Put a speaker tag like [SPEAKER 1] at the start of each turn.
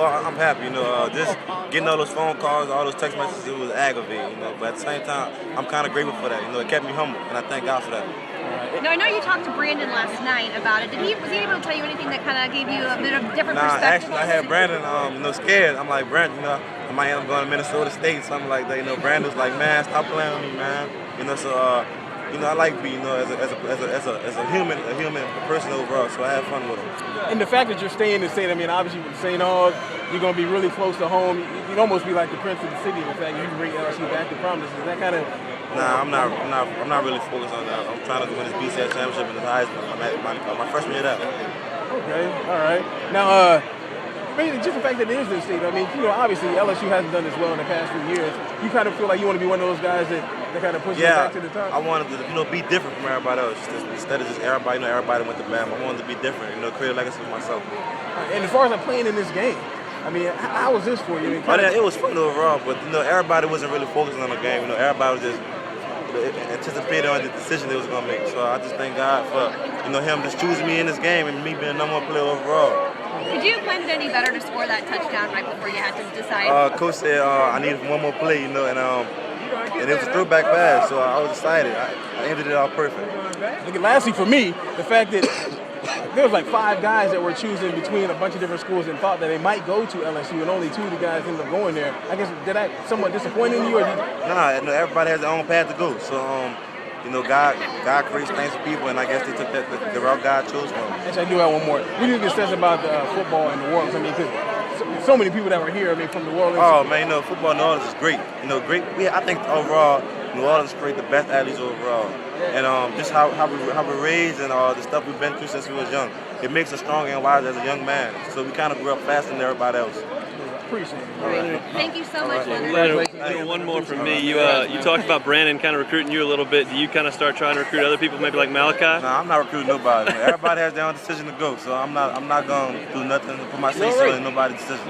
[SPEAKER 1] Well, I'm happy, just getting all those phone calls, all those text messages, it was aggravating, but at the same time, I'm kind of grateful for that, it kept me humble, and I thank God for that.
[SPEAKER 2] Now, I know you talked to Brandon last night about it. Was he able to tell you anything that kind of gave you a bit of different perspective?
[SPEAKER 1] Actually, I had Brandon, scared. I'm like, Brandon, I might end up going to Minnesota State, something like that. Brandon's like, man, stop playing with me, man. I like being, as a human person overall. So I had fun with him.
[SPEAKER 3] And the fact that you're staying in the state, I mean, obviously with St. Aug, you're going to be really close to home. You'd almost be like the prince of the city. The fact you can bring LSU back to prominence, is that kind of?
[SPEAKER 1] Nah, I'm not really focused on that. I'm trying to win this BCS championship and the Heisman. I'm at my freshman year there.
[SPEAKER 3] Okay, all right. Now, just the fact that it is this state. I mean, obviously LSU hasn't done this well in the past few years. You kind of feel like you want to be one of those guys that kind of pushes back to the top.
[SPEAKER 1] I wanted to, be different from everybody else. Instead of just everybody, everybody went to Bama. I wanted to be different. Create a legacy for myself.
[SPEAKER 3] And as far as I'm playing in this game, I mean, how was this for you?
[SPEAKER 1] It was fun overall, but everybody wasn't really focusing on the game. Everybody was just anticipating on the decision they was gonna make. So I just thank God for him just choosing me in this game and me being number one player overall.
[SPEAKER 2] Did you plan any better to score that touchdown right before you had to decide?
[SPEAKER 1] Coach said I needed one more play, and it was a throwback pass, so I was excited. I ended it all perfect.
[SPEAKER 3] Lastly, for me, the fact that there was like 5 guys that were choosing between a bunch of different schools and thought that they might go to LSU, and only 2 of the guys ended up going there. I guess, did that somewhat disappoint in you? Or
[SPEAKER 1] Nah, everybody has their own path to go. So, God creates things for people, and I guess they took the route God chose for them.
[SPEAKER 3] Actually, I do have one more. What do you discuss about football in New Orleans? I mean, because so many people that were here, from New Orleans.
[SPEAKER 1] Oh man, football in New Orleans is great. Great. I think overall, New Orleans create the best athletes overall, and just how we're raised and all the stuff we've been through since we was young, it makes us stronger and wiser as a young man. So we kind of grew up faster than everybody else.
[SPEAKER 3] Appreciate it.
[SPEAKER 2] Right. Thank you so much,
[SPEAKER 4] Leonard, one more from me. You talked about Brandon kind of recruiting you a little bit. Do you kind of start trying to recruit other people, maybe like Malachi?
[SPEAKER 1] Nah, I'm not recruiting nobody. Everybody has their own decision to go, so I'm not going to do nothing to put my say so in nobody's decision.